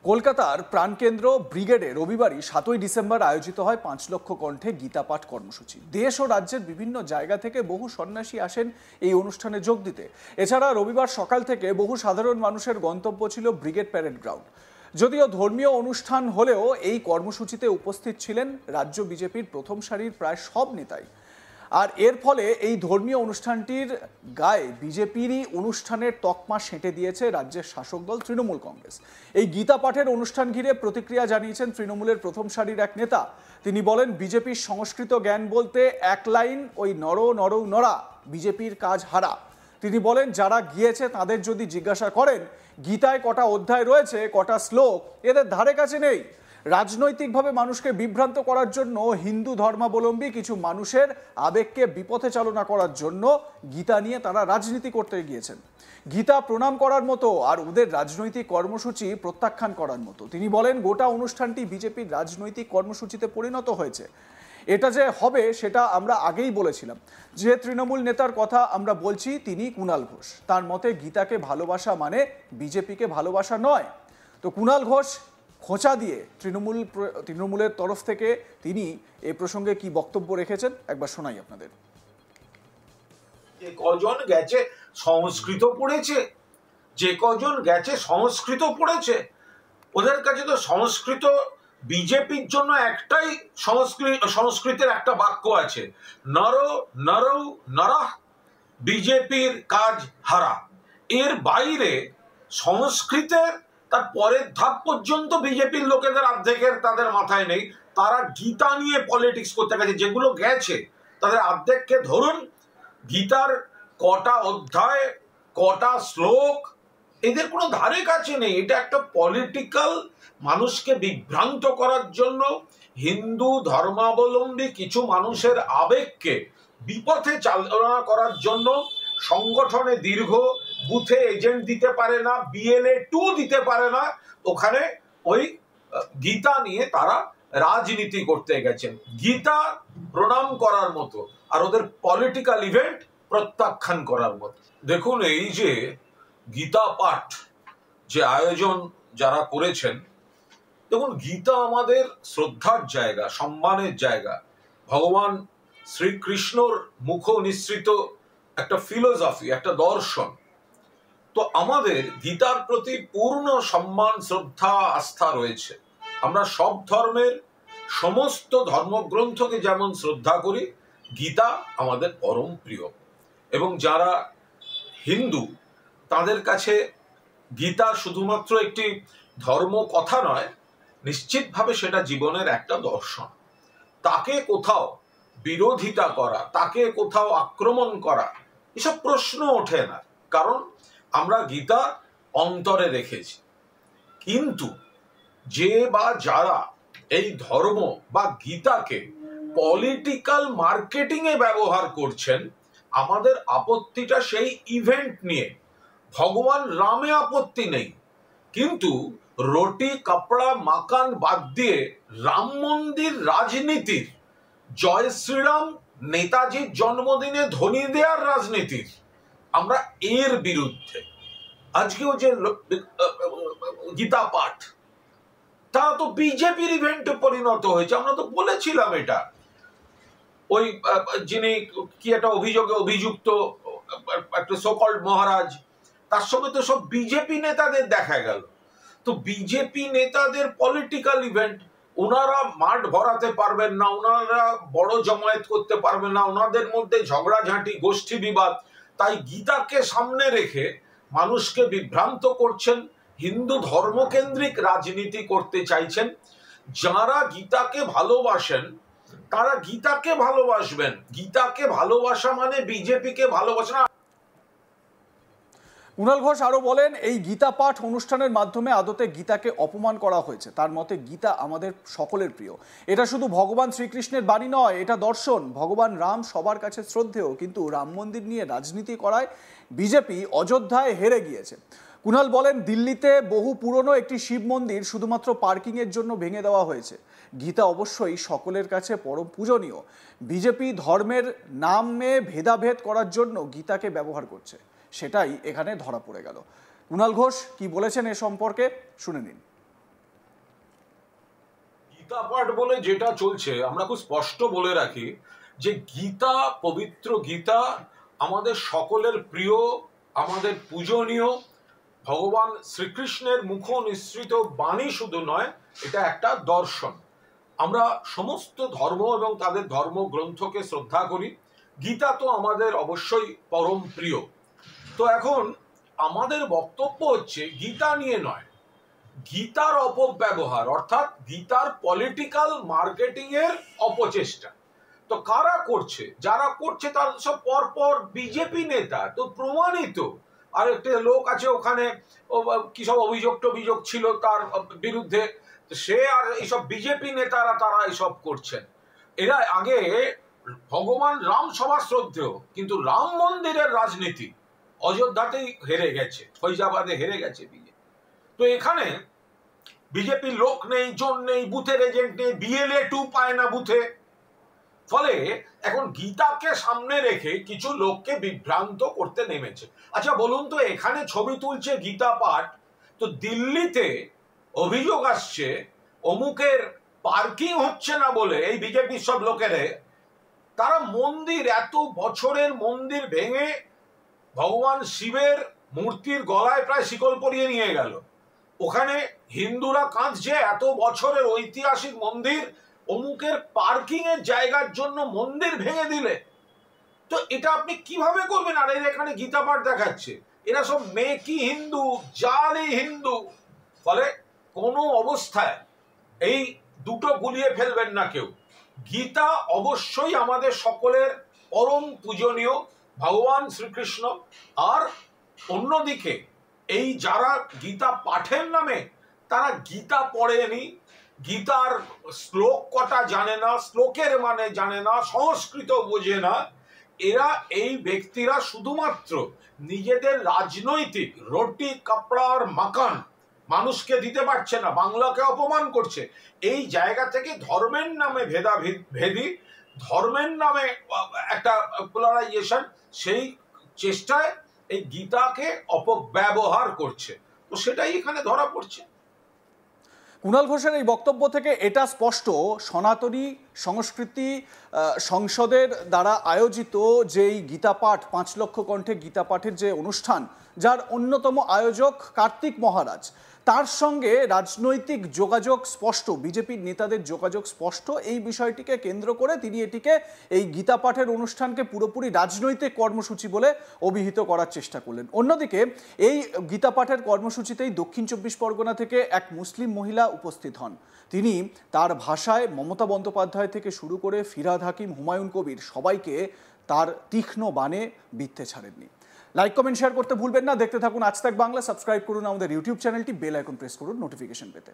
কলকাতার প্রাণকেন্দ্র ব্রিগেডে রবিবারই ৭ই ডিসেম্বর আয়োজিত হয় ৫ লক্ষ কণ্ঠে গীতাপাঠ কর্মসূচি। দেশ ও রাজ্যের বিভিন্ন জায়গা থেকে বহু সন্ন্যাসী আসেন এই অনুষ্ঠানে যোগ দিতে। এছাড়া রবিবার সকাল থেকে বহু সাধারণ মানুষের গন্তব্য ছিল ব্রিগেড প্যারেড গ্রাউন্ড। যদিও ধর্মীয় অনুষ্ঠান হলেও এই কর্মসূচিতে উপস্থিত ছিলেন রাজ্য বিজেপির প্রথম সারির প্রায় সব নেতাই। আর এর ফলে এই ধর্মীয় অনুষ্ঠানটির গায়ে বিজেপিরই অনুষ্ঠানের তকমা সেঁটে দিয়েছে রাজ্যের শাসক দল তৃণমূল কংগ্রেস। এই গীতা পাঠের অনুষ্ঠান ঘিরে প্রতিক্রিয়া জানিয়েছেন তৃণমূলের প্রথম সারির এক নেতা। তিনি বলেন, বিজেপির সংস্কৃত জ্ঞান বলতে এক লাইন, ওই নর নরৌ নরা, বিজেপির কাজ হারা। তিনি বলেন, যারা গিয়েছে তাদের যদি জিজ্ঞাসা করেন গীতায় কটা অধ্যায় রয়েছে, কটা শ্লোক, এদের ধারে কাছে নেই। রাজনৈতিকভাবে মানুষকে বিভ্রান্ত করার জন্য, হিন্দু ধর্মাবলম্বী কিছু মানুষের আবেগকে বিপথে চালনা করার জন্য গীতা নিয়ে তারা রাজনীতি করতে গিয়েছেন। গীতা প্রণাম করার মতো আর ওদের রাজনৈতিক কর্মসূচি প্রত্যাখ্যান করার মতো। তিনি বলেন, গোটা অনুষ্ঠানটি বিজেপির রাজনৈতিক কর্মসূচিতে পরিণত হয়েছে। এটা যে হবে সেটা আমরা আগেই বলেছিলাম। যে তৃণমূল নেতার কথা আমরা বলছি তিনি কুণাল ঘোষ। তার মতে গীতাকে ভালোবাসা মানে বিজেপিকে ভালোবাসা নয়। তো কুণাল ঘোষ খোঁচা দিয়ে তৃণমূলের তরফ থেকে তিনি এই প্রসঙ্গে কি বক্তব্য রেখেছেন একবার শোনাই আপনাদের। যে কজন গেছে সংস্কৃত পড়েছে, যে কজন গেছে সংস্কৃত পড়েছে, ওদের কাছে তো সংস্কৃত, বিজেপির জন্য একটাই সংস্কৃতের একটা বাক্য আছে, নর নরৌ নরঃ, বিজেপির কাজ হারা। এর বাইরে সংস্কৃতের তার পরের ধাপ পর্যন্ত বিজেপির লোকেদের অর্ধেকের তাদের মাথায় নেই। তারা গীতা নিয়ে পলিটিক্স করতে গেছে। যেগুলো গেছে তাদের অর্ধেককে ধরুন, গীতার কটা অধ্যায়, কটা শ্লোক, এদের কোনো ধারে কাছে নেই। এটা একটা পলিটিক্যাল, মানুষকে বিভ্রান্ত করার জন্য, হিন্দু ধর্মাবলম্বী কিছু মানুষের আবেগকে বিপথে চালনা করার জন্য সংগঠনে দীর্ঘ বুথে এজেন্ট দিতে পারে না, BLA 2 দিতে পারে না, ওখানে ওই গীতা নিয়ে তারা রাজনীতি করতে গেছেন। গীতা প্রণাম করার মতো আর ওদের পলিটিক্যাল ইভেন্ট প্রত্যাখ্যান করার মতো। দেখুন, এই যে গীতা পাঠ যে আয়োজন যারা করেছেন, দেখুন, গীতা আমাদের শ্রদ্ধার জায়গা, সম্মানের জায়গা, ভগবান শ্রীকৃষ্ণর মুখ নিঃসৃত একটা ফিলোসফি, একটা দর্শন। তো আমাদের গীতার প্রতি পূর্ণ সম্মান, শ্রদ্ধা, আস্থা রয়েছে। আমরা সব ধর্মের সমস্ত ধর্মগ্রন্থকে যেমন শ্রদ্ধা করি, গীতা আমাদের পরম প্রিয়। এবং যারা হিন্দু তাদের কাছে গীতা শুধুমাত্র একটি ধর্ম কথা নয়, নিশ্চিতভাবে সেটা জীবনের একটা দর্শন। তাকে কোথাও বিরোধিতা করা, তাকে কোথাও আক্রমণ করা, এসব প্রশ্ন ওঠে না, কারণ আমরা গীতা অন্তরে রেখেছি। কিন্তু যে বা যারা এই ধর্ম বা গীতাকে পলিটিক্যাল মার্কেটিং এ ব্যবহার করছেন, আমাদের আপত্তিটা সেই ইভেন্ট নিয়ে। ভগবান রামে আপত্তি নেই, কিন্তু রুটি কাপড়া মাকান বাদ দিয়ে রাম মন্দির রাজনীতির, জয় শ্রীরাম নেতাজির জন্মদিনে ধ্বনি দেওয়ার রাজনীতির, আমরা এর বিরুদ্ধে। আজকেও যে গীতা পাঠ, তা তো বিজেপির ইভেন্টে পরিণত হয়েছে। আমরা তো বলেছিলাম এটা। ওই যিনি কি একটা অভিযোগে অভিযুক্ত একটা সোকল্ড মহারাজ, তার সঙ্গে তো সব বিজেপি নেতাদের দেখা গেল। তো বিজেপি নেতাদের পলিটিক্যাল ইভেন্ট, ওনারা মাঠ ভরাতে পারবেন না, ওনারা বড় জমায়েত করতে পারবেন না, ওনাদের মধ্যে ঝগড়াঝাঁটি, গোষ্ঠী বিবাদ। তাই গীতাকে সামনে রেখে মানুষকে বিভ্রান্ত করছেন, হিন্দু ধর্মকেন্দ্রিক রাজনীতি করতে চাইছেন। যারা গীতাকে ভালোবাসেন তারা গীতাকে ভালোবাসবেন। গীতাকে ভালোবাসা মানে বিজেপিকে ভালোবাসা না। কুণাল ঘোষ আরো বলেন, এই গীতা পাঠ অনুষ্ঠানের মাধ্যমে আদতে গীতাকে অপমান করা হয়েছে। তার মতে গীতা আমাদের সকলের প্রিয়। এটা শুধু ভগবান শ্রীকৃষ্ণের বাণী নয়, এটা দর্শন। ভগবান রাম সবার কাছে শ্রদ্ধেয়, কিন্তু রাম মন্দির নিয়ে রাজনীতি করায় বিজেপি অযোধ্যায় হেরে গিয়েছে। কুণাল বলেন, দিল্লিতে বহু পুরনো একটি শিব মন্দির শুধুমাত্র পার্কিংয়ের জন্য ভেঙে দেওয়া হয়েছে। গীতা অবশ্যই সকলের কাছে পরম পূজনীয়। বিজেপি ধর্মের নামে ভেদাভেদ করার জন্য গীতাকে ব্যবহার করছে, সেটাই এখানে ধরা পড়ে গেল। কুণাল ঘোষ কি বলেছেন এ সম্পর্কে শুনে নিন। গীতা পাঠ বলে যেটা চলছে, আমরা খুব স্পষ্ট বলে রাখি যে গীতা, পবিত্র গীতা আমাদের সকলের প্রিয়, আমাদের পূজনীয় ভগবান শ্রীকৃষ্ণের মুখ নিঃসৃত বাণী শুধু নয়, এটা একটা দর্শন। আমরা সমস্ত ধর্ম এবং তাদের ধর্মগ্রন্থকে শ্রদ্ধা করি। গীতা তো আমাদের অবশ্যই পরম প্রিয়। তো এখন আমাদের বক্তব্য হচ্ছে গীতা নিয়ে নয়, গীতার অপব্যবহার, অর্থাৎ গীতার পলিটিক্যাল মার্কেটিং এর অপচেষ্টা। তো কারা করছে? যারা করছে তারা সব পরপর বিজেপি নেতা, তো প্রমাণিত। আর একটা লোক আছে ওখানে, কি সব অভিযোগ ছিল তার বিরুদ্ধে, সে আর এইসব বিজেপি নেতারা তারা এইসব করছেন। এরা আগে ভগবান রাম সবার শ্রদ্ধেয়, কিন্তু রাম মন্দিরের রাজনীতি অযোধ্যাতেই হেরে গেছে, ফৈজাবাদে হেরে গেছে বিজেপি। তো এখানে বিজেপির লোক নেই, জন নেই, বুথের এজেন্ট নেই, বিএলএ 2 পায় না বুথে। ফলে এখন গীতাকে সামনে রেখে কিছু লোককে বিভ্রান্ত করতে নেমেছে। আচ্ছা বলুন তো, এখানে ছবি তুলছে গীতা পাঠ, তো দিল্লিতে অভিযোগ আসছে অমুকের পার্কিং হচ্ছে না বলে এই বিজেপির সব লোকেরে তারা মন্দির, এত বছরের মন্দির ভেঙে ভগবান শিবের মূর্তির গলায় প্রায় শিকল পরিয়ে নিয়ে গেল। ওখানে হিন্দুরা কাঁদছে, এত বছরের ঐতিহাসিক মন্দির অমুকের পার্কিং এর জায়গার জন্য মন্দির ভেঙে দিলে। তো এটা আপনি কিভাবে করবেন? আর এর এখানে গীতা পাঠ দেখাচ্ছে, এরা সব মেকি হিন্দু, জালি হিন্দু। ফলে কোনো অবস্থায় এই দুটো গুলিয়ে ফেলবেন না কেউ। গীতা অবশ্যই আমাদের সকলের পরম পূজনীয় ভগবান শ্রীকৃষ্ণ। আর অন্যদিকে এই যারা গীতা পাঠের নামে তারা গীতা পড়েনি, গীতার শ্লোক কটা জানে না, শ্লোকের মানে জানে না, সংস্কৃত বোঝে না, এরা এই ব্যক্তিরা শুধুমাত্র নিজেদের রাজনৈতিক রুটি কাপড়া আর মাকান মানুষকে দিতে পারছে না, বাংলাকে অপমান করছে, এই জায়গা থেকে ধর্মের নামে ভেদাভেদি, ধর্মের নামে একটা পোলারাইজেশন, সেই চেষ্টায় এই গীতাকে অপব্যবহার করছে। তো সেটাই এখানে ধরা পড়ছে। কুণাল ঘোষের এই বক্তব্য থেকে এটা স্পষ্ট, সনাতনী সংস্কৃতি সংসদের দ্বারা আয়োজিত যেই গীতা পাঠ, 5 লক্ষ কণ্ঠে গীতা পাঠের যে অনুষ্ঠান, যার অন্যতম আয়োজক কার্তিক মহারাজ, তার সঙ্গে রাজনৈতিক যোগাযোগ স্পষ্ট, বিজেপির নেতাদের যোগাযোগ স্পষ্ট। এই বিষয়টিকে কেন্দ্র করে তিনি এটিকে, এই গীতা পাঠের অনুষ্ঠানকে পুরোপুরি রাজনৈতিক কর্মসূচি বলে অভিহিত করার চেষ্টা করলেন। অন্যদিকে এই গীতা পাঠের কর্মসূচিতেই দক্ষিণ 24 পরগনা থেকে এক মুসলিম মহিলা উপস্থিত হন। তিনি তার ভাষায় মমতা বন্দ্যোপাধ্যায় থেকে শুরু করে ফিরহাদ হাকিম, হুমায়ুন কবির সবাইকে তার তীক্ষ্ণ বাণে বিদ্ধে ছাড়েননি। লাইক, কমেন্ট, শেয়ার করতে ভুলবেন না। দেখতে থাকুন আজ তাক বাংলা। সাবস্ক্রাইব করুন আমাদের ইউটিউব চ্যানেলটি, বেল আইকন প্রেস করুন নোটিফিকেশন পেতে।